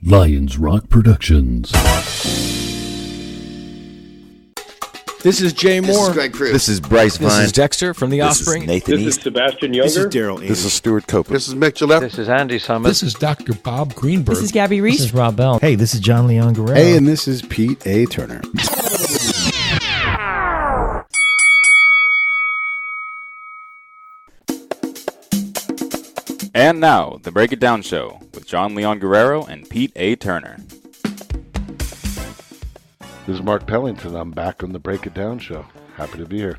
Lions Rock Productions. This is Jay Moore. This is Greg Cruz. This is Bryce Vine. This is Dexter from The Offspring. This is Nathan This East. is Sebastian Younger. This is Daryl Ames. This is Stuart Copeland. This is Mick Gillette. This is Andy Summers. This is Dr. Bob Greenberg. This is Gabby Reese. This is Rob Bell. Hey, this is John Leon Guerrero. Hey, and this is Pete A. Turner. And now, the Break It Down Show with Jon Leon Guerrero and Pete A. Turner. This is Mark Pellington. I'm back on the Break It Down Show. Happy to be here.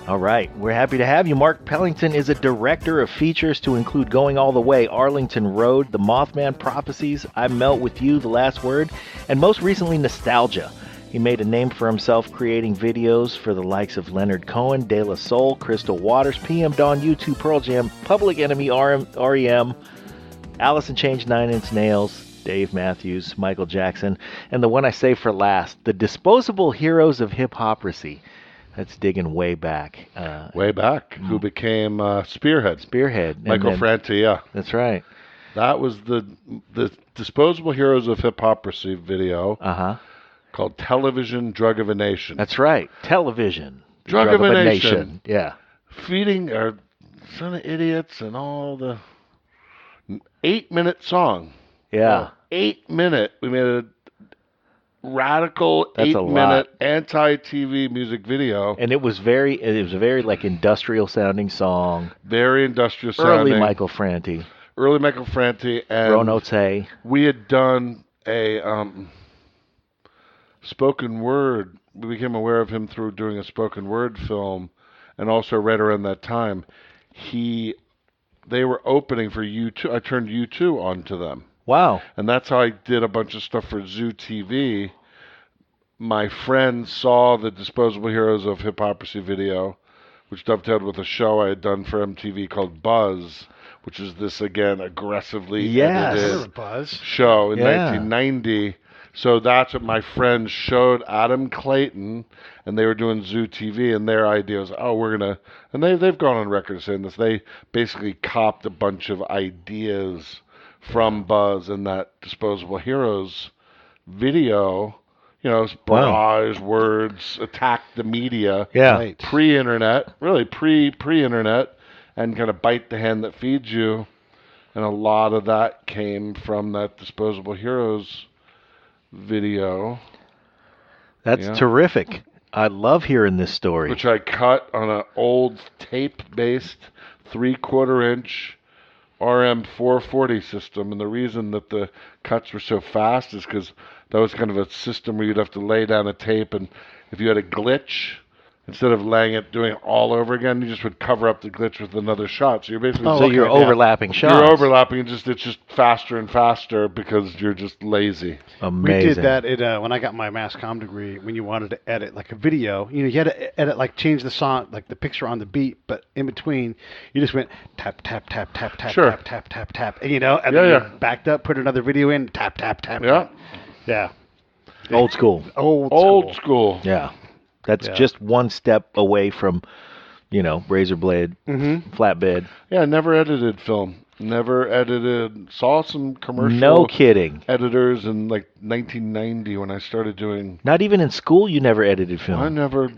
All right. We're happy to have you. Mark Pellington is a director of features to include Going All the Way, Arlington Road, The Mothman Prophecies, I Melt With You, The Last Word, and most recently, Nostalgia. He made a name for himself creating videos for the likes of Leonard Cohen, De La Soul, Crystal Waters, PM Dawn, U2, Pearl Jam, Public Enemy, REM, Alice in Chains, 9 Inch Nails, Dave Matthews, Michael Jackson, and the one I say for last, the Disposable Heroes of Hip-Hoperacy. That's digging way back. Who became Spearhead. Michael Franti, yeah. That's right. That was the Disposable Heroes of Hip-Hoperacy video called Television Drug of a Nation. That's right. Television. Drug of a Nation. Yeah. Feeding our son of idiots and all the 8-minute song. Yeah. 8-minute. We made a radical 8-minute anti-TV music video. And it was a very like industrial sounding song. Very industrial sounding. Early Michael Franti. And Rono-Tay. We had done a spoken word. We became aware of him through doing a spoken word film, and also right around that time, they were opening for U2. I turned U2 onto them. Wow. And that's how I did a bunch of stuff for Zoo TV. My friend saw the Disposable Heroes of Hip-Hoperacy video, which dovetailed with a show I had done for MTV called Buzz, which is this, again, aggressively edited show in 1990. So that's what my friend showed Adam Clayton, and they were doing Zoo TV, and their idea was, and they've gone on record saying this, they basically copped a bunch of ideas from Buzz and that Disposable Heroes video, barrage words, attack the media, pre-internet, really pre-internet, and kind of bite the hand that feeds you, and a lot of that came from that Disposable Heroes video. That's terrific. I love hearing this story. Which I cut on an old tape-based 3/4-inch RM 440 system, and the reason that the cuts were so fast is because that was kind of a system where you'd have to lay down a tape, and if you had a glitch, instead of doing it all over again, you just would cover up the glitch with another shot. So you're basically you're overlapping shots. You're overlapping, and it's just faster and faster because you're just lazy. Amazing. We did that when I got my mass comm degree. When you wanted to edit like a video, you had to edit change the song, like the picture on the beat, but in between you just went tap tap tap tap tap tap tap tap tap, and then you backed up, put another video in, tap tap tap. Yeah. Old school. Old school. Yeah. That's just one step away from, razor blade, flatbed. Yeah, never edited film. Never edited. Saw some commercial. No kidding. Editors in 1990 when I started doing. Not even in school. You never edited film. I never.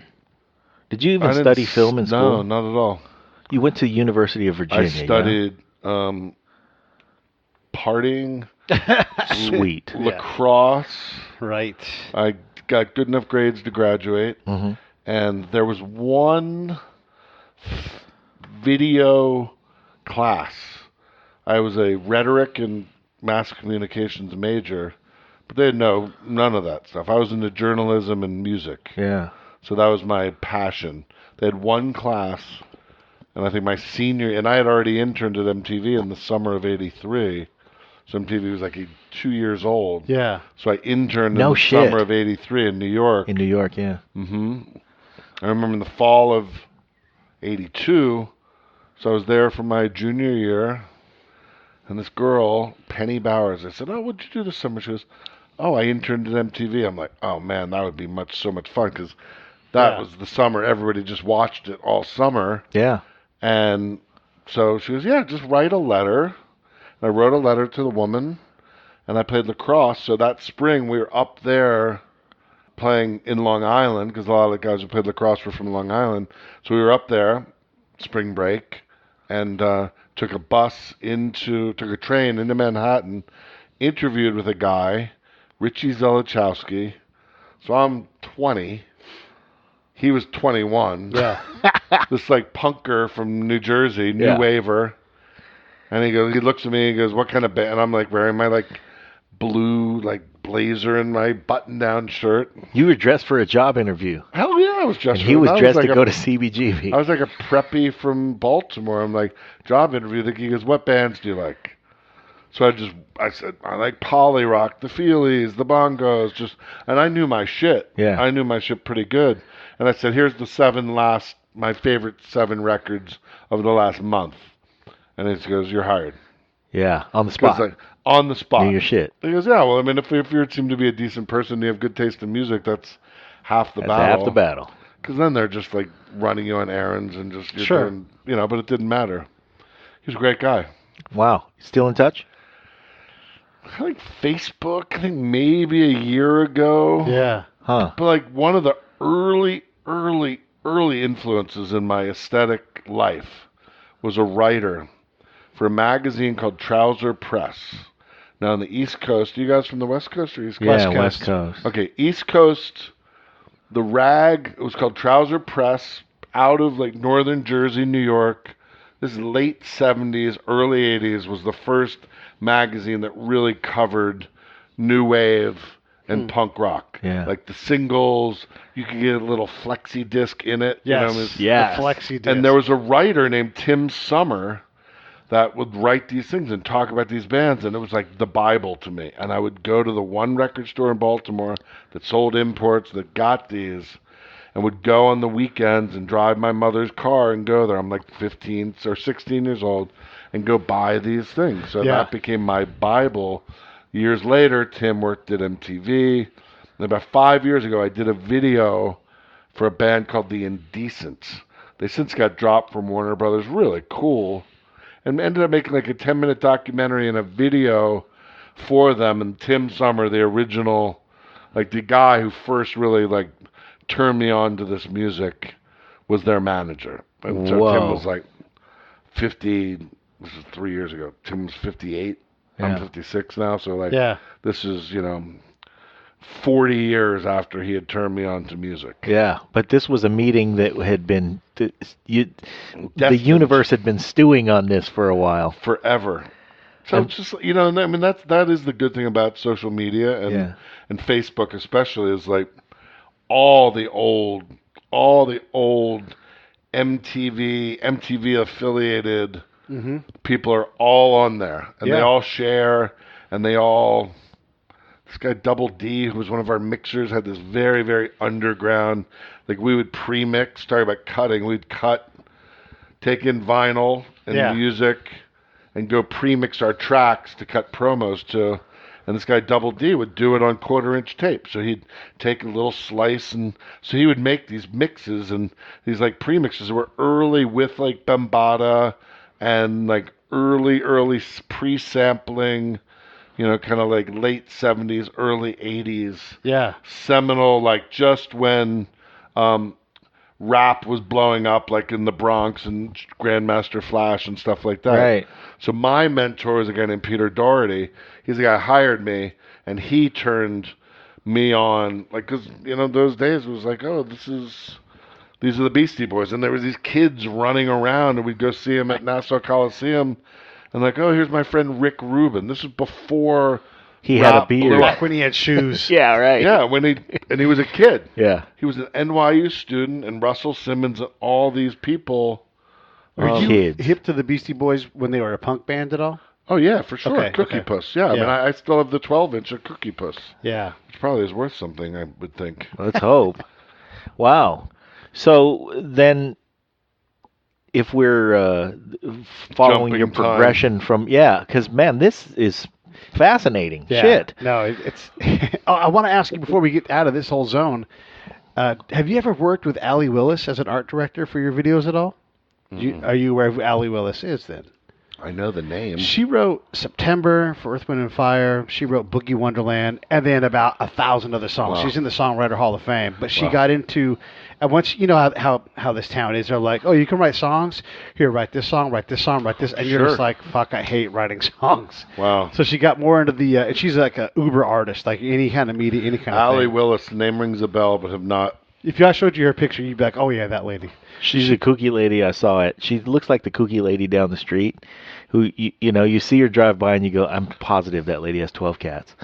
Did you even study film in school? No, not at all. You went to the University of Virginia. I studied partying. Sweet. Lacrosse. Right. I got good enough grades to graduate, and there was one video class. I was a rhetoric and mass communications major, but they had none of that stuff. I was into journalism and music. Yeah. So that was my passion. They had one class, and I think my senior, and I had already interned at MTV in the summer of '83. So MTV was 2 years old. Yeah. So I interned in the summer of '83 in New York. In New York, yeah. I remember in the fall of '82, so I was there for my junior year, and this girl, Penny Bowers, I said, what'd you do this summer? She goes, I interned at MTV. I'm like, oh man, that would be so much fun, because that was the summer. Everybody just watched it all summer. Yeah. And so she goes, just write a letter. And I wrote a letter to the woman, and I played lacrosse. So that spring we were up there playing in Long Island because a lot of the guys who played lacrosse were from Long Island. So we were up there, spring break, and took a train into Manhattan, interviewed with a guy, Richie Zelichowski. So I'm 20. He was 21. Yeah. This like punker from New Jersey, new waver. And he looks at me and goes, "What kind of band?" And I'm like wearing my like blue like blazer and my button-down shirt. You were dressed for a job interview. Hell yeah, I was dressed. And he was dressed like to go to CBGB. I was like a preppy from Baltimore. I'm like, job interview. He goes, "What bands do you like?" So I said, "I like Poly Rock, the Feelies, the Bongos," and I knew my shit. Yeah. I knew my shit pretty good. And I said, "Here's my favorite 7 records of the last month." And he goes, "You're hired." Yeah, on the spot. Like, on the spot. Knew your shit. He goes, "Yeah, well, I mean, if you seem to be a decent person, you have good taste in music, that's half the battle." Half the battle. Because then they're just like running you on errands and just doing, but it didn't matter. He was a great guy. Wow. Still in touch? I think Facebook, I think maybe a year ago. Yeah. Huh. But like one of the early influences in my aesthetic life was a writer for a magazine called Trouser Press. Now on the East Coast, you guys from the West Coast or East Coast? Yeah, West Coast. Okay, East Coast, the rag, it was called Trouser Press, out of like northern Jersey, New York. This is late 70s, early 80s, was the first magazine that really covered new wave and punk rock. Yeah. Like the singles, you could get a little flexi disc in it. Yes. You know, The flexi disc. and there was a writer named Tim Summer that would write these things and talk about these bands, and it was like the Bible to me. And I would go to the one record store in Baltimore that sold imports that got these, and would go on the weekends and drive my mother's car and go there. I'm like 15 or 16 years old and go buy these things. So that became my Bible. Years later, Tim worked at MTV. And about 5 years ago, I did a video for a band called The Indecents. They since got dropped from Warner Brothers. Really cool. And ended up making like a 10-minute documentary and a video for them. And Tim Summer, the original, like the guy who first really like turned me on to this music, was their manager. And so Tim was like 50, this is 3 years ago. Tim was 58. I'm 56 now. So like, this is, 40 years after he had turned me on to music. Yeah, but this was a meeting that had been, the universe had been stewing on this for a while. Forever. So it's just, I mean, that is the good thing about social media and Facebook especially, is like all the old MTV affiliated people are all on there, and they all share, and this guy Double D, who was one of our mixers, had this very, very underground, like we would pre-mix, talking about cutting, we'd take in vinyl and music and go pre-mix our tracks to cut promos to, and this guy Double D would do it on 1/4-inch tape. So he'd take a little slice, and so he would make these mixes and these like pre-mixes that were early with like Bambaataa and like early pre-sampling, kind of like late 70s, early 80s. Yeah. Seminal, like just when rap was blowing up, like in the Bronx and Grandmaster Flash and stuff like that. Right. So my mentor was a guy named Peter Doherty. He's the guy who hired me, and he turned me on, like, because, those days it was like, oh, these are the Beastie Boys. And there was these kids running around, and we'd go see them at Nassau Coliseum. And like, oh, here's my friend Rick Rubin. This was before he had a beard. Back when he had shoes. Yeah, right. Yeah, and he was a kid. Yeah. He was an NYU student, and Russell Simmons and all these people. Were you kids. hip to the Beastie Boys when they were a punk band at all? Oh, yeah, for sure. Okay, Cookie okay. Puss. Yeah, I mean, I still have the 12-inch of Cookie Puss. Yeah. Which probably is worth something, I would think. Let's hope. Wow. So then, if we're following Jumping your time. progression from, because, man, this is fascinating. Yeah. Shit. No, it's... I want to ask you, before we get out of this whole zone, have you ever worked with Allie Willis as an art director for your videos at all? Are you aware of who Allie Willis is, then? I know the name. She wrote September for Earth, Wind, and Fire. She wrote Boogie Wonderland, and then about 1,000 other songs. Wow. She's in the Songwriter Hall of Fame. But she Wow. got into, and once you know how this town is, they're like, oh, you can write songs. Here, write this song, write this song, write this, and you're Sure. just like, fuck, I hate writing songs. Wow. So she got more into the, and she's like a uber artist, like any kind of media, any kind of Allie thing. Willis, the name rings a bell, but have not. If I showed you her picture, you'd be like, oh yeah, that lady. She's a kooky lady. I saw it. She looks like the kooky lady down the street who, you see her drive by and you go, I'm positive that lady has 12 cats.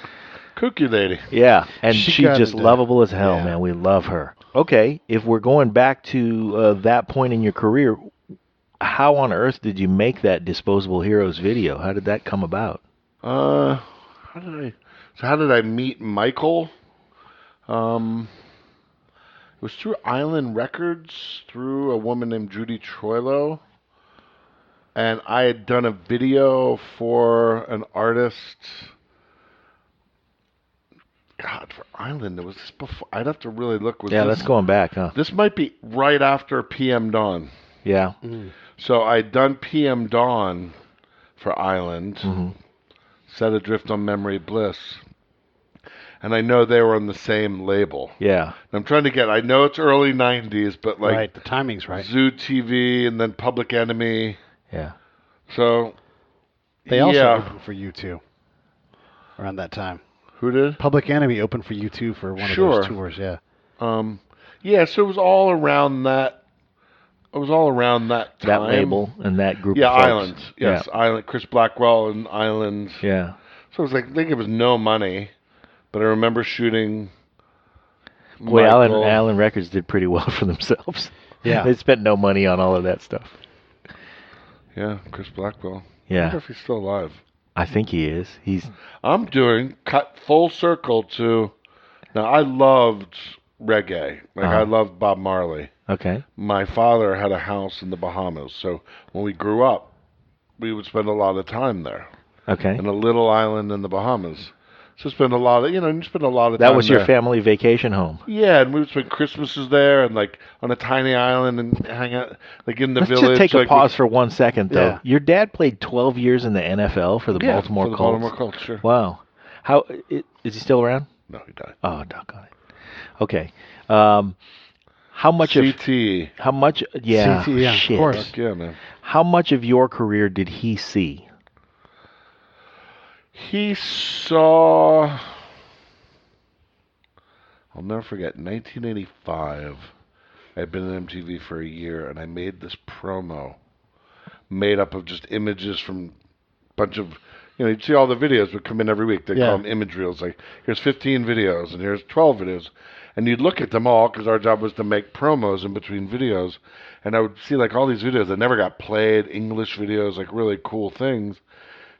Kooky lady. Yeah, and She she's got just into- lovable as hell, yeah. man. We love her. Okay, if we're going back to that point in your career, how on earth did you make that Disposable Heroes video? How did that come about? How did I meet Michael? It was through Island Records, through a woman named Judy Troilo. And I had done a video for an artist. God, for Island, it was this before. I'd have to really look. That's going back, huh? This might be right after PM Dawn. Yeah. So I'd done PM Dawn for Island, Set Adrift on Memory Bliss. And I know they were on the same label. Yeah. I'm trying to get, I know it's early 90s, but like right, the timing's right. Zoo TV and then Public Enemy. Yeah. So, They also yeah. opened for U2 around that time. Who did? Public Enemy opened for U2 for one Sure. of those tours, yeah. Yeah, so it was all around that. It was all around that time. That label and that group Yeah, of folks. Island. Yes, Island. Chris Blackwell and Island. Yeah. So it was like, I think it was no money, but I remember shooting. Boy, Michael. Allen Records did pretty well for themselves. Yeah. They spent no money on all of that stuff. Yeah, Chris Blackwell. I Yeah. wonder if he's still alive. I think he is. He's I'm doing cut full circle to. Now I loved reggae. Like I loved Bob Marley. okay. My father had a house in the Bahamas, so when we grew up, we would spend a lot of time there Okay. in a little island in the Bahamas. So spend a lot of you spend a lot of That time was your there. family vacation home. Yeah, and we would spend Christmases there and like on a tiny island and hang out like in the Let's village. just take a like, pause for 1 second, though. Yeah. Your dad played 12 years in the NFL for the Yeah, Baltimore for the Colts. Baltimore Colts, sure. Wow. How is he still around? No, he died. Oh, doggone it. Okay. How much CT. How much? Yeah. CT, yeah, of shit. course. Fuck yeah, man. How much of your career did he see? He saw. I'll never forget. 1985. I had been in MTV for a year, and I made this promo, made up of just images from a bunch of. You'd see all the videos would come in every week. They call them image reels. Like, here's 15 videos, and here's 12 videos. And you'd look at them all, because our job was to make promos in between videos. And I would see, like, all these videos that never got played, English videos, like, really cool things.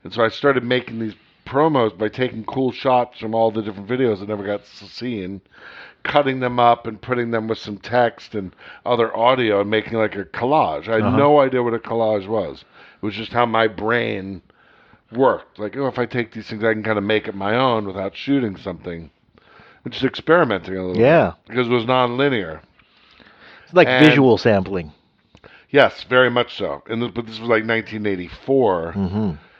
And so I started making these promos by taking cool shots from all the different videos that never got seen, cutting them up and putting them with some text and other audio and making, like, a collage. I had no idea what a collage was. It was just how my brain worked. Like, if I take these things, I can kind of make it my own without shooting something. And just experimenting a little bit. Because it was non-linear. It's like And- visual sampling. Yes, very much so. But this was like 1984.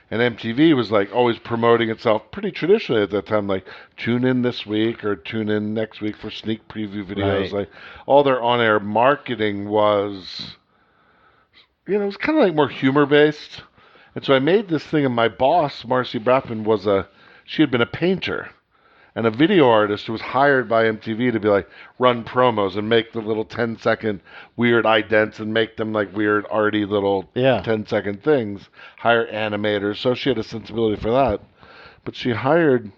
And MTV was like always promoting itself pretty traditionally at that time. Like, tune in this week or tune in next week for sneak preview videos. Right. Like, all their on-air marketing was, it was kind of like more humor-based. And so I made this thing, and my boss, Marcy Braffman, she had been a painter and a video artist who was hired by MTV to be like, run promos and make the little 10-second weird idents and make them like weird arty little 10-second things, hire animators. So she had a sensibility for that. But she hired...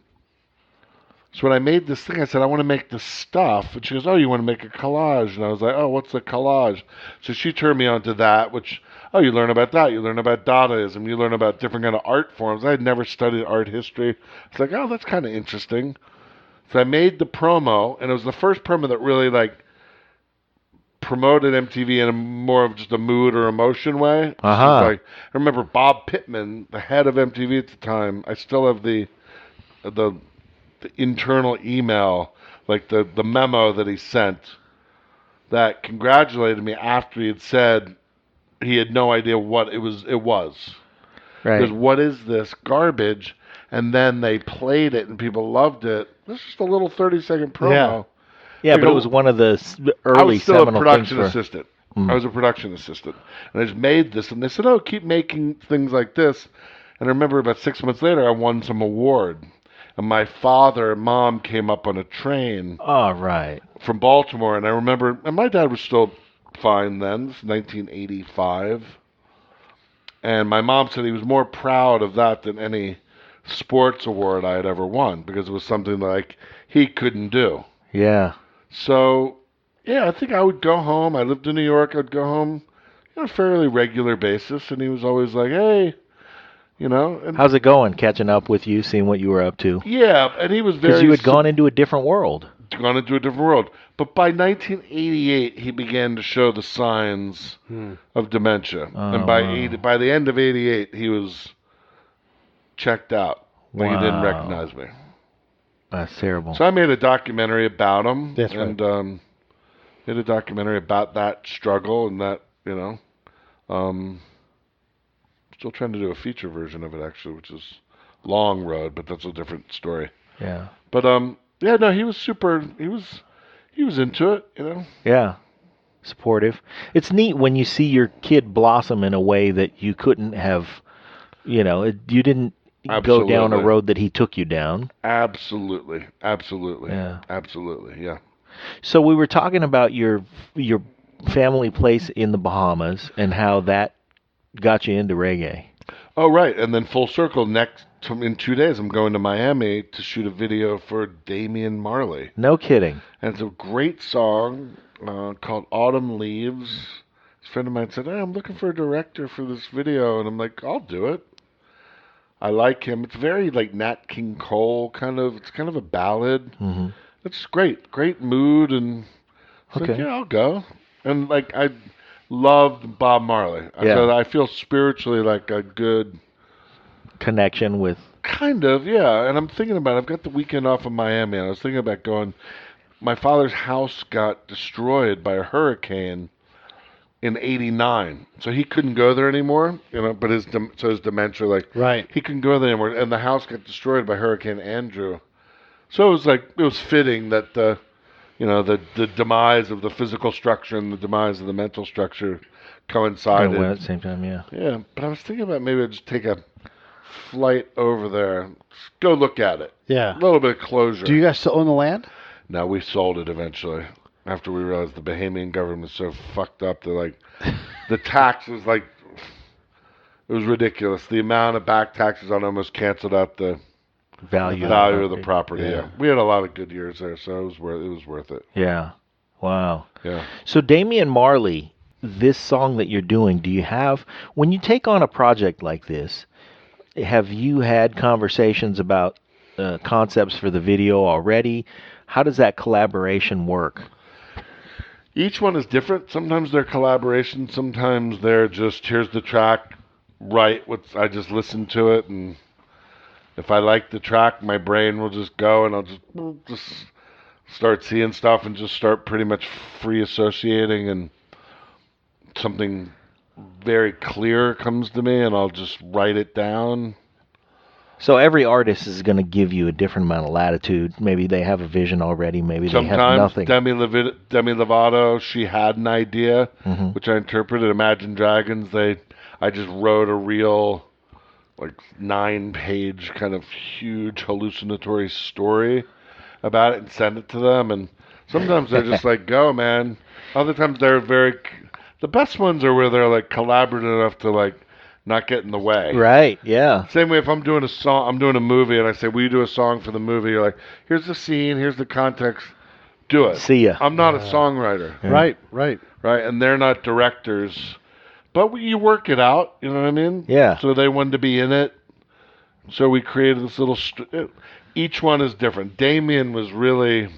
So when I made this thing, I said, I want to make this stuff. And she goes, oh, you want to make a collage? And I was like, oh, what's a collage? So she turned me on to that, which, oh, you learn about that. You learn about Dadaism. You learn about different kind of art forms. I had never studied art history. It's like, oh, that's kind of interesting. So I made the promo, and it was the first promo that really, like, promoted MTV in a more of just a mood or emotion way. Like, I remember Bob Pittman, the head of MTV at the time. I still have the internal email, like the memo that he sent that congratulated me after he had said he had no idea what it was. Right. Because what is this garbage? And then they played it and people loved it. This is just a little 30-second promo. Yeah, but it was one of the early I was still a seminal production things assistant. I was a production assistant. And I just made this. And they said, oh, keep making things like this. And I remember about 6 months later, I won some award. And my father and mom came up on a train from Baltimore. And I remember, and my dad was still fine then. This is 1985. And my mom said he was more proud of that than any sports award I had ever won, because it was something like he couldn't do. Yeah. So, yeah, I think I would go home. I lived in New York. I'd go home on a fairly regular basis. And he was always like, hey, you know. And how's it going? Catching up with you, seeing what you were up to. yeah, and he was very... Because you had gone into a different world. Gone into a different world. But by 1988, he began to show the signs of dementia. And by the end of 88, he was checked out. Like he didn't recognize me. That's terrible. So I made a documentary about him. That's right. And made a documentary about that struggle and that, you know. Still trying to do a feature version of it, actually, which is long road, but that's a different story. Yeah. But yeah, no, he was super. He was into it, you know. Yeah. Supportive. It's neat when you see your kid blossom in a way that you couldn't have, you know, you didn't go down a road that he took you down. Absolutely. Yeah. Absolutely, yeah. So we were talking about your family place in the Bahamas and how that got you into reggae. Oh, right. And then full circle, in 2 days, I'm going to Miami to shoot a video for Damian Marley. No kidding. And it's a great song called Autumn Leaves. A friend of mine said, hey, I'm looking for a director for this video. And I'm like, I'll do it. I like him. It's very like Nat King Cole kind of. It's kind of a ballad. Mm-hmm. It's great mood. And I was like, yeah, I'll go. And like I loved Bob Marley. So I feel spiritually like a good connection with. Kind of, yeah. And I'm thinking about it. I've got the weekend off in Miami, and I was thinking about going. My father's house got destroyed by a hurricane in '89, so he couldn't go there anymore. You know, but his dementia, like, right, he couldn't go there anymore, and the house got destroyed by Hurricane Andrew. So it was fitting that the demise of the physical structure and the demise of the mental structure coincided at the same time. Yeah. Yeah, but I was thinking about maybe I'd just take a flight over there, go look at it. Yeah, a little bit of closure. Do you guys still own the land? No, we sold it eventually after we realized the Bahamian government's so fucked up that like the tax was like it was ridiculous. The amount of back taxes on almost canceled out the value of the property. Yeah. We had a lot of good years there, so it was worth it. Yeah. Wow. Yeah. So Damian Marley, this song that you're doing, do you have, when you take on a project like this, have you had conversations about concepts for the video already? How does that collaboration work? Each one is different. Sometimes they're collaborations. Sometimes they're just, here's the track, I just listen to it, and if I like the track, my brain will just go, and I'll just start seeing stuff and just start pretty much free associating, and something very clear comes to me, and I'll just write it down. So every artist is going to give you a different amount of latitude. Maybe they have a vision already. Maybe they have nothing. Demi Lovato, she had an idea, which I interpreted. Imagine Dragons, I just wrote a real, like 9-page kind of huge hallucinatory story about it and sent it to them. And sometimes they're just like, go, man. Other times they're the best ones are where they're like collaborative enough to like not get in the way. Right, yeah. Same way if I'm doing a song, I'm doing a movie, and I say, will you do a song for the movie? You're like, here's the scene, here's the context, do it. See ya. I'm not a songwriter. Yeah. Right. And they're not directors. But you work it out, you know what I mean? Yeah. So they wanted to be in it. So we created this little... each one is different. Damien was really...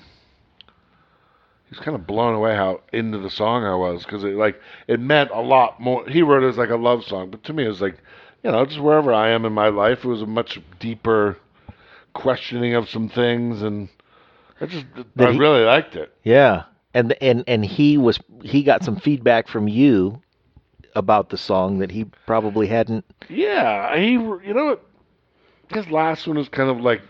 He's kind of blown away how into the song I was, because it meant a lot more. He wrote it as like a love song, but to me it was like, you know, just wherever I am in my life, it was a much deeper questioning of some things, and I really liked it. Yeah, and he got some feedback from you about the song that he probably hadn't. Yeah, you know what? His last one was kind of like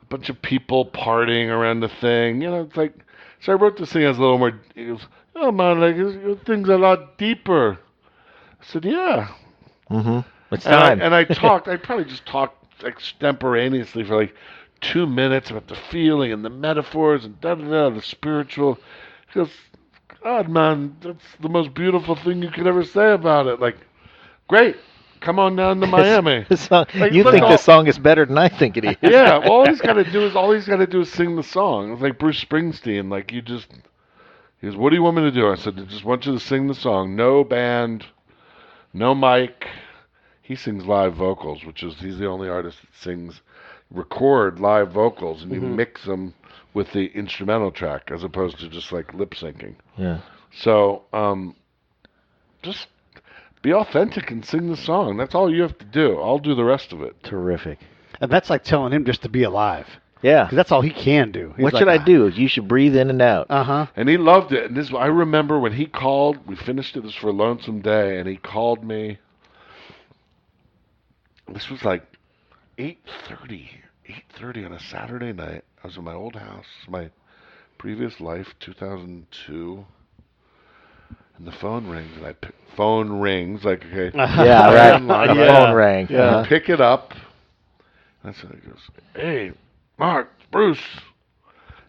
a bunch of people partying around the thing. You know, it's like, so I wrote this thing as a little more, he goes, oh man, like, your thing's a lot deeper. I said, yeah. Mm-hmm. It's time. I talked, I probably just talked extemporaneously for like 2 minutes about the feeling and the metaphors and the spiritual. He goes, God, man, that's the most beautiful thing you could ever say about it. Like, great. Come on down to Miami. Like, you think this song is better than I think it is. Yeah, well, all he's got to do is sing the song. It's like Bruce Springsteen. Like, he goes, what do you want me to do? I said, I just want you to sing the song. No band, no mic. He sings live vocals, he's the only artist that record live vocals, and you mix them with the instrumental track as opposed to just like lip syncing. Yeah. So, just be authentic and sing the song. That's all you have to do. I'll do the rest of it. Terrific. And that's like telling him just to be alive. Yeah. Because that's all he can do. He's what like, should I do? You should breathe in and out. Uh-huh. And he loved it. And I remember when he called, we finished it, this for a Lonesome Day, and he called me. This was like 8:30 on a Saturday night. I was in my old house, my previous life, 2002. And the phone rings, and phone rings, like, okay. Yeah, right. The phone rang. Yeah. I pick it up. That's when he goes, hey, Mark, Bruce.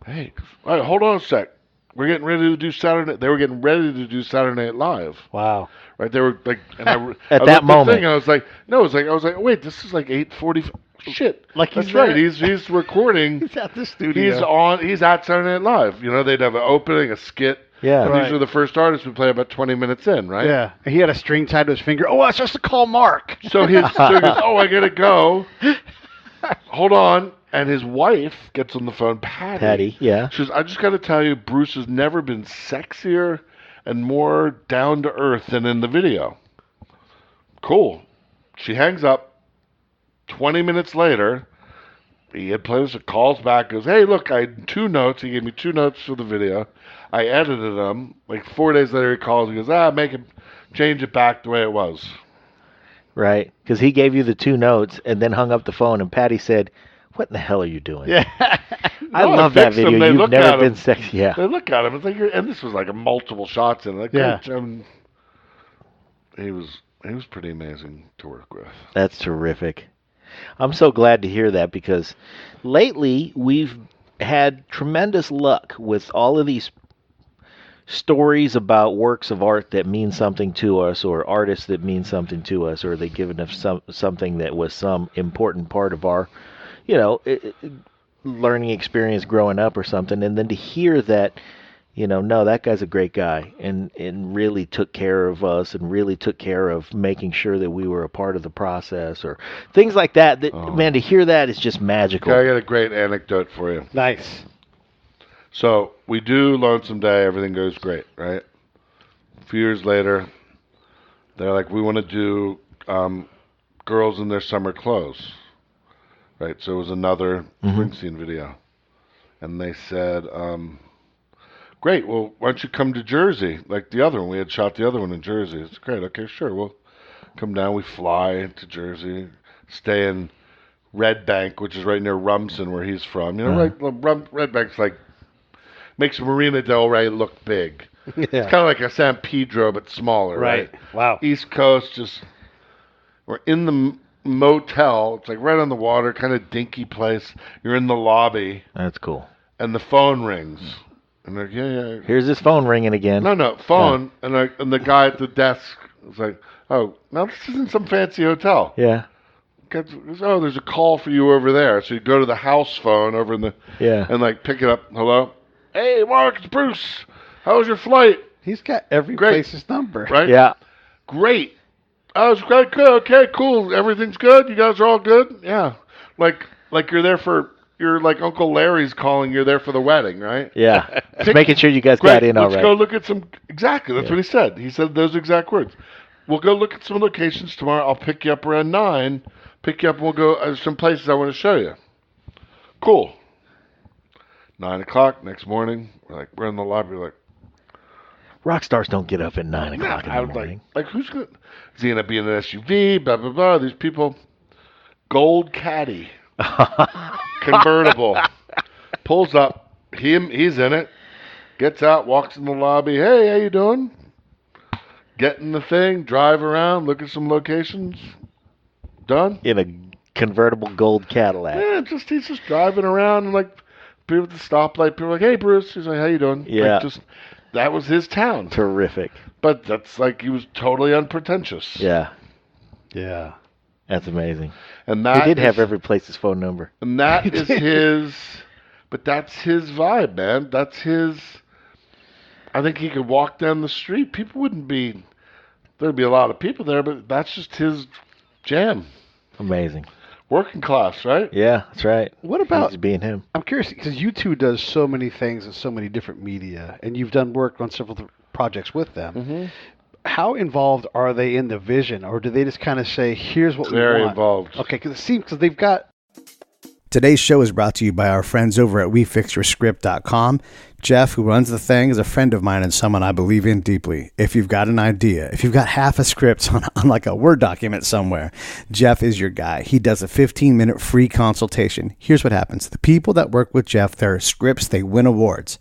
Hey, all right, hold on a sec. We're getting ready to do They were getting ready to do Saturday Night Live. Wow. Right, they were like, and at that moment, I was like, no, I was like, wait, this is like 8:40. Shit, like that's right. He's recording. He's at the studio. He's at Saturday Night Live. You know, they'd have an opening, a skit. Yeah, These are the first artists we play about 20 minutes in, right? Yeah, and he had a string tied to his finger. Oh, I was supposed to call Mark. So he goes, oh, I gotta go. Hold on. And his wife gets on the phone, Patty. Yeah. She says, I just got to tell you, Bruce has never been sexier and more down to earth than in the video. Cool. She hangs up. 20 minutes later, he had played us, calls back, goes, hey, look, I had 2 notes. He gave me 2 notes for the video. I edited them. Like 4 days later, he calls and goes, change it back the way it was. Right. Because he gave you the 2 notes and then hung up the phone, and Patty said, what in the hell are you doing? Yeah. I love that video. You've never been sexy. Yeah. They look at him. It's like, and this was like a multiple shots in it. Like, yeah. He was pretty amazing to work with. That's terrific. I'm so glad to hear that, because lately we've had tremendous luck with all of these stories about works of art that mean something to us, or artists that mean something to us, or they've given us something that was some important part of our learning experience growing up or something, and then to hear that, no, that guy's a great guy, and really took care of us, and really took care of making sure that we were a part of the process, or things like that. Man, to hear that is just magical. Okay, I got a great anecdote for you. Nice. So we do Lonesome Day, everything goes great, right? A few years later, they're like, we want to do girls in their summer clothes. Right, so it was another Springsteen video. And they said, great, well, why don't you come to Jersey, like the other one. We had shot the other one in Jersey. It's great, okay, sure, we'll come down. We fly to Jersey, stay in Red Bank, which is right near Rumson, where he's from. Red Bank's like, makes Marina Del Rey look big. Yeah. It's kind of like a San Pedro, but smaller, right? Wow. East Coast, we're in the motel. It's like right on the water, kind of dinky place. You're in the lobby. That's cool. And the phone rings. And they're yeah. Here's his phone ringing again. No, phone. Yeah. And the guy at the desk was like, oh, now this isn't some fancy hotel. Yeah. Oh, there's a call for you over there. So you go to the house phone over in the and like pick it up. Hello? Hey, Mark, it's Bruce. How was your flight? He's got every place's number. Right? Yeah. Great. Oh, it's great. Good. Okay, cool. Everything's good. You guys are all good. Yeah. Like you're like Uncle Larry's calling. You're there for the wedding, right? Yeah. Just making sure you guys got in all right. Let's go look at some. Exactly. That's what he said. He said those exact words. We'll go look at some locations tomorrow. I'll pick you up around 9. Pick you up, and we'll go. There's some places I want to show you. Cool. 9 o'clock next morning. We're in the lobby. We're like, Rock stars don't get up at 9 o'clock in I the was morning. like, who's going to... Is he going to be in an SUV? Blah, blah, blah. These people... Gold caddy. Convertible. Pulls up. He's in it. Gets out, walks in the lobby. Hey, how you doing? Get in the thing, drive around, look at some locations. Done. In a convertible gold Cadillac. Yeah, he's just driving around and like people at the stoplight. People are like, "Hey, Bruce." He's like, "How you doing?" Yeah. Like, that was his town. Terrific. But that's like he was totally unpretentious. Yeah. Yeah. That's amazing. And that he did have every place's phone number. And that is his. But that's his vibe, man. That's his. I think he could walk down the street. People wouldn't be. There'd be a lot of people there, but that's just his jam. Amazing. Working class, right? Yeah, that's right. What about He's being him? I'm curious because U2 does so many things in so many different media, and you've done work on several projects with them. Mm-hmm. How involved are they in the vision, or do they just kind of say, "Here's what we want"? Very involved. Okay, because they've got. Today's show is brought to you by our friends over at WeFixYourScript.com. Jeff, who runs the thing, is a friend of mine and someone I believe in deeply. If you've got an idea, if you've got half a script on like a Word document somewhere, Jeff is your guy. He does a 15-minute free consultation. Here's what happens. The people that work with Jeff, their scripts, they win awards.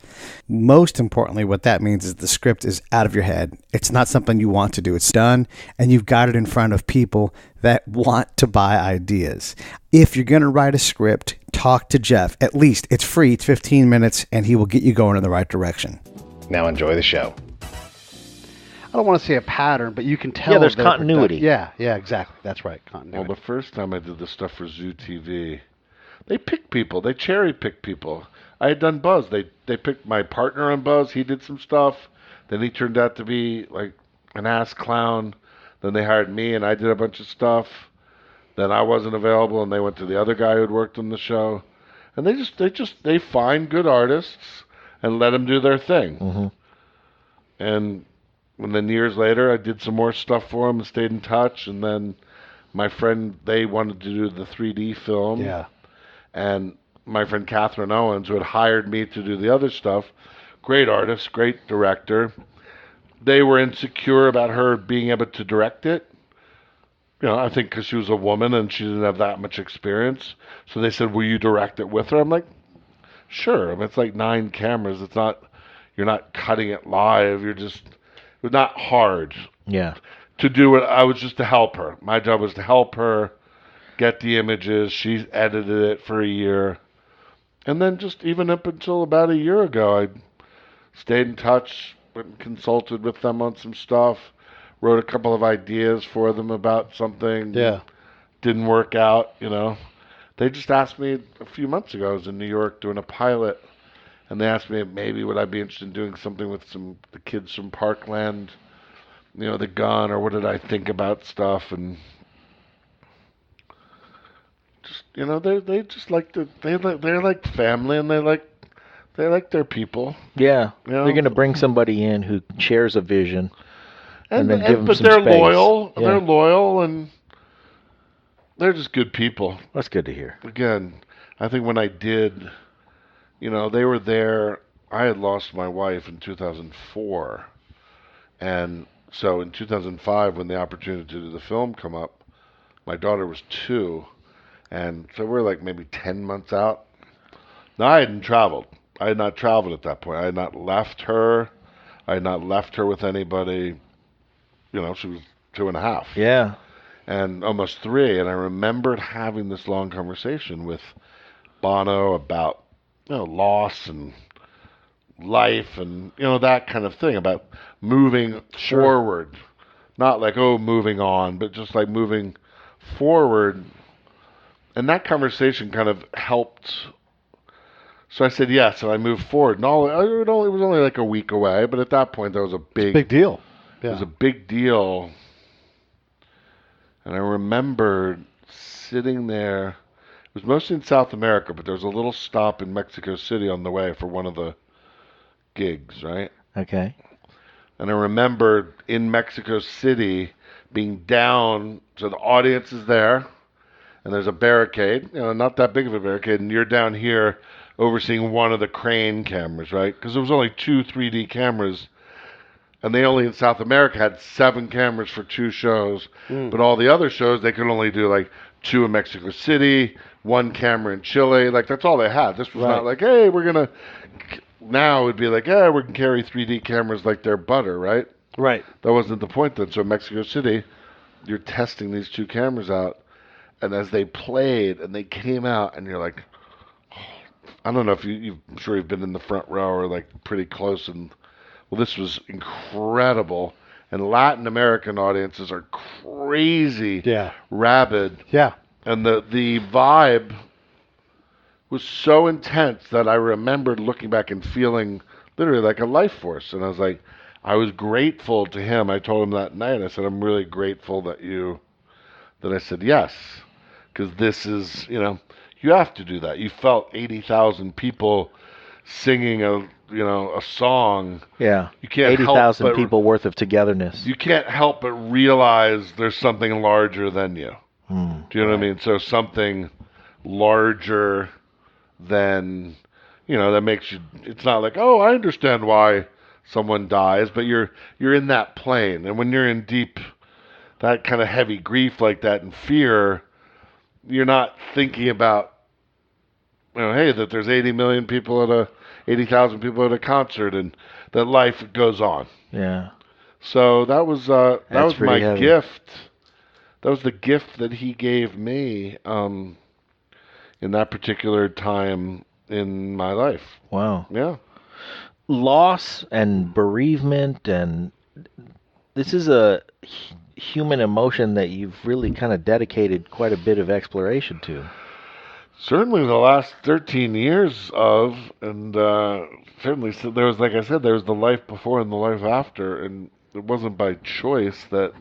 Most importantly, what that means is the script is out of your head. It's not something you want to do. It's done, and you've got it in front of people that want to buy ideas. If you're going to write a script, talk to Jeff. At least it's free. It's 15 minutes, and he will get you going in the right direction. Now enjoy the show. I don't want to say a pattern, but you can tell. Yeah, there's their continuity. Yeah, exactly. That's right, continuity. Well, the first time I did the stuff for Zoo TV, they pick people. They cherry pick people. I had done Buzz. They picked my partner on Buzz. He did some stuff. Then he turned out to be like an ass clown. Then they hired me, and I did a bunch of stuff. Then I wasn't available, and they went to the other guy who'd worked on the show. And they find good artists and let them do their thing. Mm-hmm. And then years later, I did some more stuff for them and stayed in touch. And then my friend, they wanted to do the 3D film. Yeah. And my friend Catherine Owens, who had hired me to do the other stuff, great artist, great director. They were insecure about her being able to direct it. You know, I think because she was a woman and she didn't have that much experience. So they said, "Will you direct it with her?" I'm like, "Sure." I mean, it's like 9 cameras. It's not, you're not cutting it live. It was not hard. Yeah. To do it. I was just to help her. My job was to help her get the images. She edited it for a year. And then just even up until about a year ago, I stayed in touch, went and consulted with them on some stuff. Wrote a couple of ideas for them about something. Yeah. Didn't work out, you know. They just asked me a few months ago. I was in New York doing a pilot, and they asked me if maybe would I be interested in doing something with the kids from Parkland, you know, the gun, or what did I think about stuff, and just, you know, they just like they're like family, and they like their people. Yeah. You know? They're going to bring somebody in who shares a vision. And then give them but some they're space. loyal. Yeah. They're loyal, and they're just good people. That's good to hear. Again, I think when I did, you know, they were there. I had lost my wife in 2004, and so in 2005, when the opportunity to do the film come up, my daughter was 2, and so we're like maybe 10 months out. Now I hadn't traveled. I had not traveled at that point. I had not left her. I had not left her with anybody. You know, she was 2.5. Yeah. And almost 3. And I remembered having this long conversation with Bono about, you know, loss and life and, you know, that kind of thing, about moving forward. Not like, oh, moving on, but just like moving forward. And that conversation kind of helped. So I said yes, and I moved forward. And it was only like a week away, but at that point, that was a big deal. Yeah. It was a big deal. And I remembered sitting there. It was mostly in South America, but there was a little stop in Mexico City on the way for one of the gigs, right? Okay. And I remember in Mexico City being down, so the audience is there, and there's a barricade, you know, not that big of a barricade, and you're down here overseeing one of the crane cameras, right? Because there was only 2 3D cameras. And they only in South America had 7 cameras for 2 shows, but all the other shows they could only do like 2 in Mexico City, 1 camera in Chile. Like that's all they had. This was not like, hey, we're gonna. Now it would be like, we can carry 3D cameras like they're butter, right? Right. That wasn't the point then. So in Mexico City, you're testing these 2 cameras out, and as they played and they came out, and you're like, I don't know if I'm sure you've been in the front row or like pretty close, and well, this was incredible. And Latin American audiences are crazy, rabid. Yeah. And the vibe was so intense that I remembered looking back and feeling literally like a life force. And I was like, I was grateful to him. I told him that night, I said, I'm really grateful that I said yes. Because this is, you have to do that. You felt 80,000 people singing a song. Yeah. You can't 80,000 people worth of togetherness. You can't help but realize there's something larger than you. Do you know what I mean? So something larger than, that makes you, it's not like, oh, I understand why someone dies, but you're in that plane. And when you're in deep, that kind of heavy grief like that and fear, you're not thinking about, hey, that there's 80,000 people at a concert and that life goes on. Yeah. So that was my heavy. gift. That was the gift that he gave me in that particular time in my life. Wow. Yeah. Loss and bereavement, and this is a human emotion that you've really kind of dedicated quite a bit of exploration to. Certainly the last 13 years of, and certainly there was, like I said, there was the life before and the life after, and it wasn't by choice that,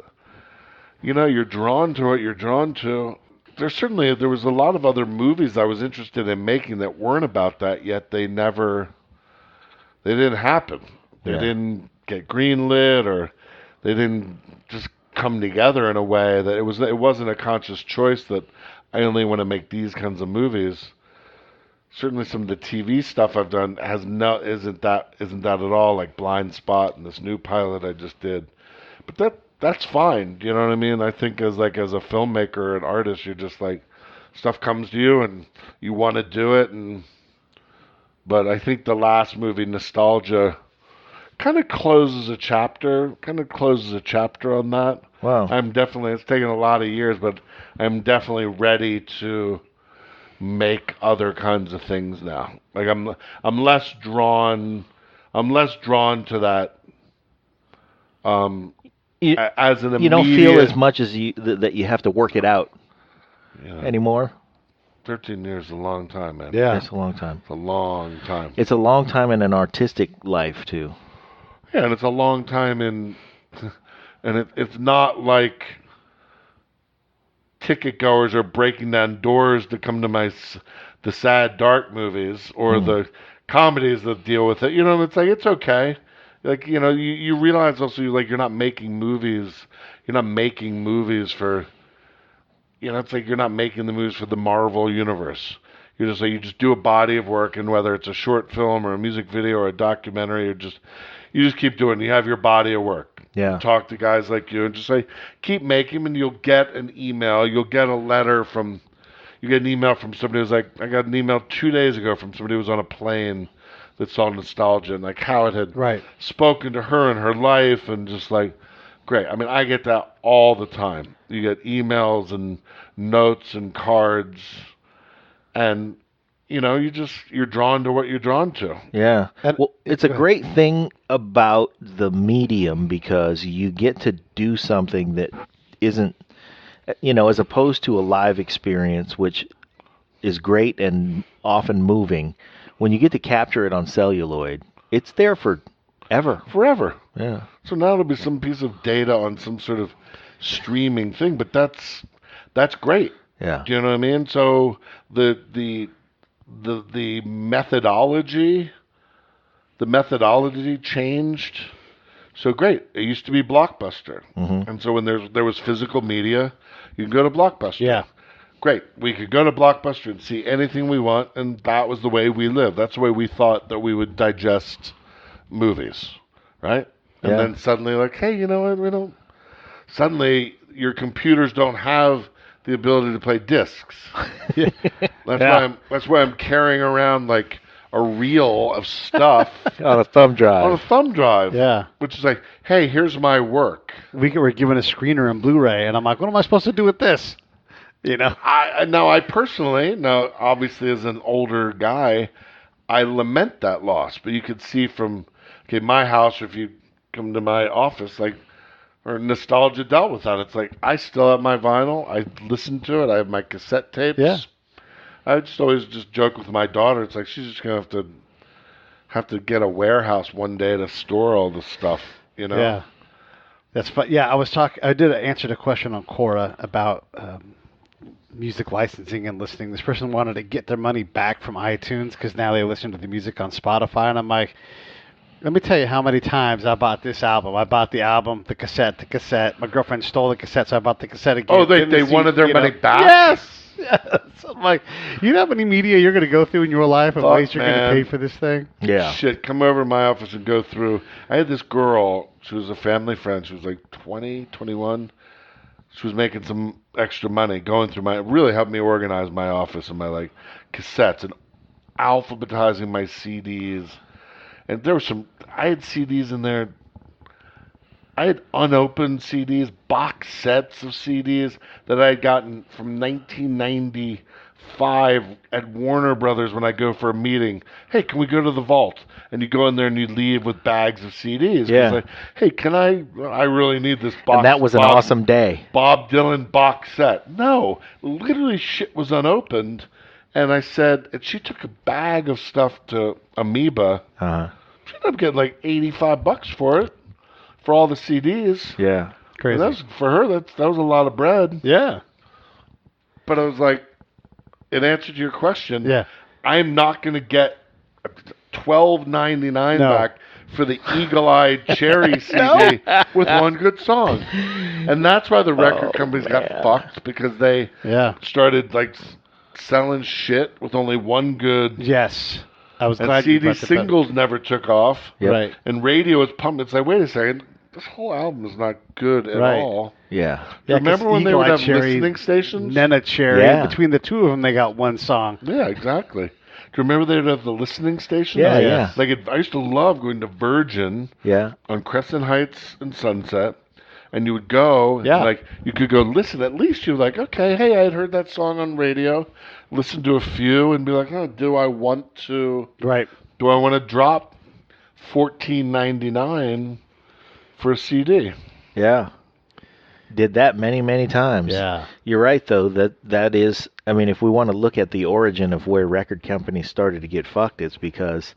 you're drawn to what you're drawn to. There was a lot of other movies I was interested in making that weren't about that, yet they didn't happen. They didn't get greenlit, or they didn't just come together in a way that it wasn't a conscious choice that I only want to make these kinds of movies. Certainly some of the TV stuff I've done isn't that at all, like Blind Spot and this new pilot I just did. But that's fine, you know what I mean? I think as a filmmaker or an artist, you're just like, stuff comes to you and you want to do it. But I think the last movie, Nostalgia, kind of closes a chapter on that. Wow. It's taken a lot of years, but I'm definitely ready to make other kinds of things now. Like I'm less drawn to that as an immediate... You don't feel as much as that you have to work it out anymore? 13 years is a long time, man. Yeah. It's a long time. It's a long time. It's a long time in an artistic life, too. Yeah, and it's a long time in... And it's not like ticket goers are breaking down doors to come to the sad, dark movies or the comedies that deal with it. It's like, it's okay. Like, you realize also, like, you're not making movies. You're not making movies for, it's like you're not making the movies for the Marvel universe. You're just like, you just do a body of work, and whether it's a short film or a music video or a documentary, you just keep doing it. You have your body of work. Yeah. Talk to guys like you and just say, keep making them, and you'll get an email. You'll get a letter you get an email from somebody who's like, I got an email 2 days ago from somebody who was on a plane that saw Nostalgia and like how it had spoken to her in her life, and just like, great. I mean, I get that all the time. You get emails and notes and cards, and you're drawn to what you're drawn to. Yeah. Well, it's a great thing about the medium because you get to do something that isn't, as opposed to a live experience, which is great and often moving. When you get to capture it on celluloid, it's there forever. Yeah. So now it'll be some piece of data on some sort of streaming thing, but that's great. Yeah. Do you know what I mean? So the methodology changed. So great. It used to be Blockbuster. Mm-hmm. And so when there was physical media, you can go to Blockbuster. Yeah. Great. We could go to Blockbuster and see anything we want, and that was the way we lived. That's the way we thought that we would digest movies, right? And then suddenly, like, hey, you know what? We don't. Suddenly, your computers don't have the ability to play discs. That's why I'm carrying around like a reel of stuff On a thumb drive. on a thumb drive. Yeah. Which is like, hey, here's my work. We were given a screener and Blu-ray, and I'm like, what am I supposed to do with this? You know? I personally, obviously as an older guy, I lament that loss. But you could see from, my house, or if you come to my office, like, or nostalgia dealt with that. It's like, I still have my vinyl. I listen to it. I have my cassette tapes. Yeah. I always joke with my daughter. It's like, she's just going to have to get a warehouse one day to store all this stuff, you know? Yeah. That's fun. Yeah, I did answer the question on Quora about music licensing and listening. This person wanted to get their money back from iTunes because now they listen to the music on Spotify. And I'm like, let me tell you how many times I bought this album. I bought the album, the cassette. My girlfriend stole the cassette, so I bought the cassette again. Oh, they wanted their money back? Yes. I'm like, you know how many media you're going to go through in your life and ways you're going to pay for this thing? Yeah. Shit, come over to my office and go through. I had this girl, she was a family friend. She was like 20, 21. She was making some extra money going through really helped me organize my office and my like cassettes and alphabetizing my CDs. And there were I had CDs in there. I had unopened CDs, box sets of CDs that I had gotten from 1995 at Warner Brothers when I go for a meeting. Hey, can we go to the vault? And you go in there and you leave with bags of CDs. Yeah. Like, hey, can I really need this box. And that was an awesome day. Bob Dylan box set. No, literally shit was unopened. And I said, and she took a bag of stuff to Amoeba. Uh-huh. She ended up getting like $85 for it, for all the CDs. Yeah. Crazy. And for her, that was a lot of bread. Yeah. But I was like, in answer to your question, Yeah. I'm not going to get $12.99 back for the eagle-eyed cherry CD with one good song. And that's why the record companies got fucked, because they started like selling shit with only one good. Yes. I was and glad CD you singles never took off. Yep. Right. And radio was pumped. It's like, wait a second, this whole album is not good at all. Yeah. Remember when they would have listening stations? Nena Cherry. Yeah. Between the two of them, they got one song. Yeah, exactly. Do you remember they would have the listening stations? Yeah, yeah. Like I used to love going to Virgin on Crescent Heights and Sunset. And you would go, and like, you could go listen. At least you're like, okay, hey, I had heard that song on radio. Listen to a few and be like, oh, do I want to? Right. Do I want to drop $14.99 for a CD? Yeah. Did that many, many times. Yeah. You're right, though, that is, I mean, if we want to look at the origin of where record companies started to get fucked, it's because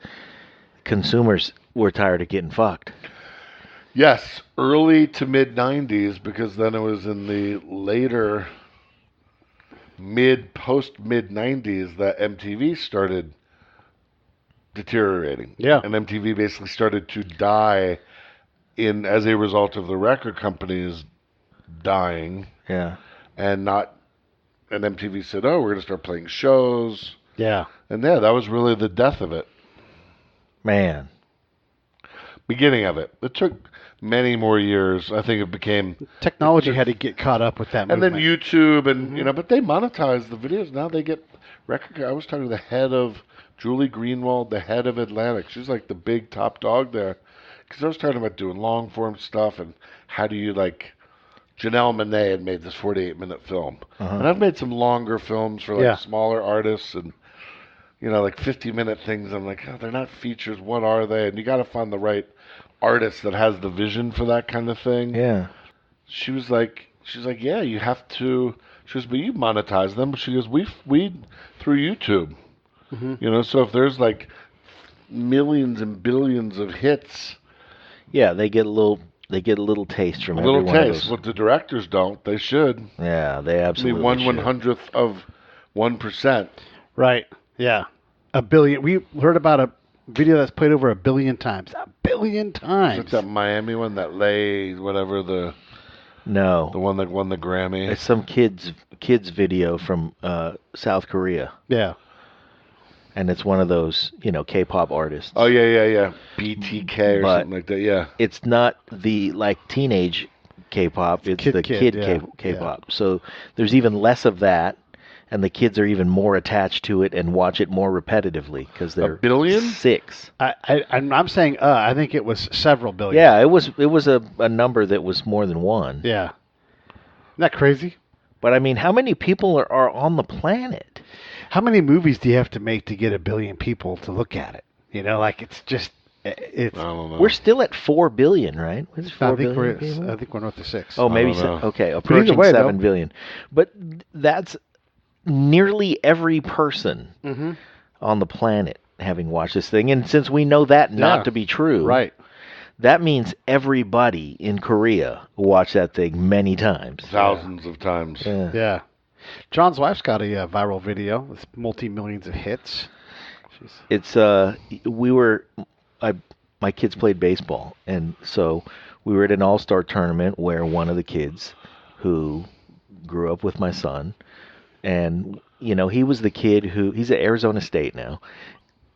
consumers were tired of getting fucked. Yes, early to mid 90s, because then it was in the later post mid 90s that MTV started deteriorating. Yeah. And MTV basically started to die as a result of the record companies dying. Yeah. And MTV said, oh, we're going to start playing shows. Yeah. And that was really the death of it. Man. Beginning of it. It took many more years. I think it became technology had to get caught up with that movement. And then YouTube and but they monetize the videos. Now they get record. I was talking to the head of Julie Greenwald, the head of Atlantic. She's like the big top dog there. Because I was talking about doing long form stuff and how do you like Janelle Monáe had made this 48-minute film. And I've made some longer films for like smaller artists and like 50-minute things. I'm like, oh, they're not features. What are they? And you got to find the right artist that has the vision for that kind of thing. Yeah. She's like, yeah, you have to. She goes, but you monetize them. But she goes, we through YouTube. So if there's like millions and billions of hits, they get a little taste from a every little one of taste. those. What the directors don't, they should. Yeah, they absolutely. 1/100th of 1%. Right. Yeah. A billion. We heard about a video that's played over 1 billion times. 1 billion times. It's that Miami one, that whatever the one that won the Grammy. It's some kids video from South Korea. Yeah. and it's one of those, K-pop artists. Oh, yeah. BTK or But something like that, yeah. It's not the, teenage K-pop. It's the kid yeah. K-pop. Yeah. So there's even less of that, and the kids are even more attached to it and watch it more repetitively because they're 1 billion? 6. I'm saying I think it was several billion. Yeah, it was a number that was more than 1. Yeah. Isn't that crazy? But I mean, how many people are on the planet? How many movies do you have to make to get 1 billion people to look at it? It's just I don't know. We're still at 4 billion, right? It's 4 I think billion people? I think we're north of 6. Oh, maybe don't know. okay, approaching way, 7 though. billion. But that's nearly every person on the planet having watched this thing. And since we know that not to be true, right? That means everybody in Korea watched that thing many times. Thousands of times. Yeah. John's wife's got a viral video with multi-millions of hits. It's my kids played baseball, and so we were at an all-star tournament where one of the kids who grew up with my son, and he was the kid he's at Arizona State now,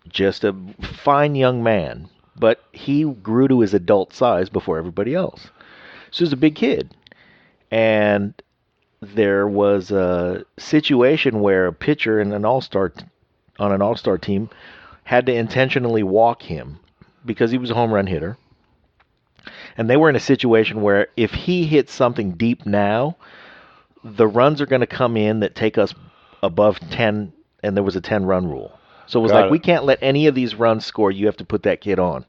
just a fine young man, but he grew to his adult size before everybody else. So he was a big kid, and there was a situation where a pitcher in an all-star team had to intentionally walk him because he was a home run hitter. And they were in a situation where if he hits something deep now, the runs are going to come in that take us above 10, and there was a 10-run rule. So it was we can't let any of these runs score. You have to put that kid on.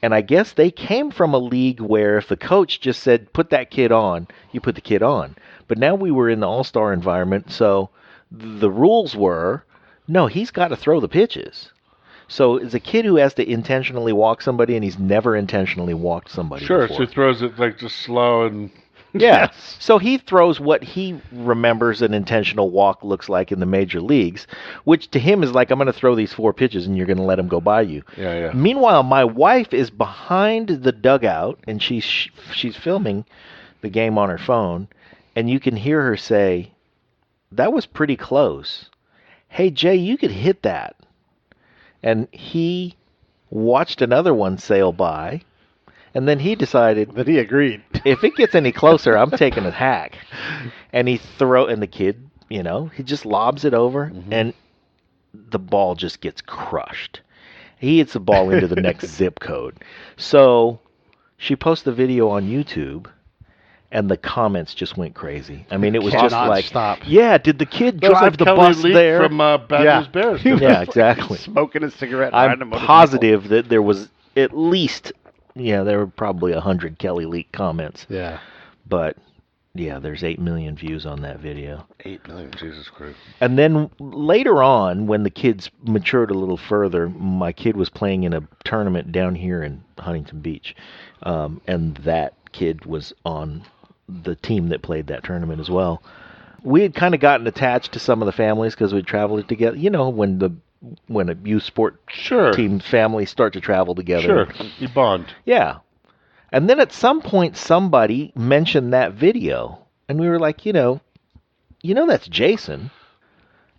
And I guess they came from a league where if the coach just said, put that kid on, you put the kid on. But now we were in the all-star environment, so the rules were, no, he's got to throw the pitches. So it's a kid who has to intentionally walk somebody, and he's never intentionally walked somebody Sure, before. so he throws it just slow and... Yeah. So he throws what he remembers an intentional walk looks like in the major leagues, which to him is like, I'm going to throw these 4 pitches and you're going to let them go by you. Yeah. Meanwhile, my wife is behind the dugout, and she's filming the game on her phone, and you can hear her say, that was pretty close. Hey, Jay, you could hit that. And he watched another one sail by, and then he decided that he agreed. If it gets any closer, I'm taking a hack. And and the kid, he just lobs it over, and the ball just gets crushed. He hits the ball into the next zip code. So she posted the video on YouTube, and the comments just went crazy. I mean, it was just like, stop. Yeah, did the kid That was drive like the Kelly bus Leak there? from Bad News Bears. Yeah, exactly. Smoking a cigarette. I'm positive that there was at least, there were probably 100 Kelly Leak comments. Yeah. But, yeah, there's 8 million views on that video. 8 million, Jesus Christ. And then later on, when the kids matured a little further, my kid was playing in a tournament down here in Huntington Beach. And that kid was on the team that played that tournament as well. We had kind of gotten attached to some of the families because we traveled together. When a youth sport team families start to travel together. Sure, you bond. Yeah. And then at some point, somebody mentioned that video. And we were like, that's Jason.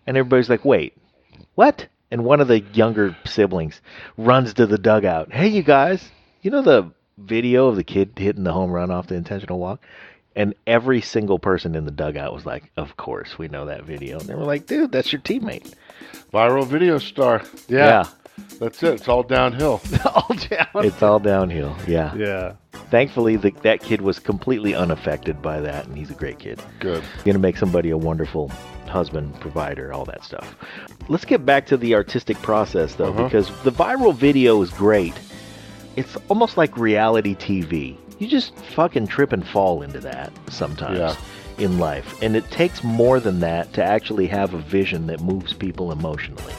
And everybody's like, wait, what? And one of the younger siblings runs to the dugout. Hey, you guys, the video of the kid hitting the home run off the intentional walk? And every single person in the dugout was like, of course, we know that video. And they were like, dude, that's your teammate. Viral video star. Yeah. That's it. It's all downhill. It's all downhill. Yeah. Yeah. Thankfully, that kid was completely unaffected by that, and he's a great kid. Good. Going to make somebody a wonderful husband, provider, all that stuff. Let's get back to the artistic process, though, because the viral video is great. It's almost like reality TV. You just fucking trip and fall into that sometimes in life. And it takes more than that to actually have a vision that moves people emotionally.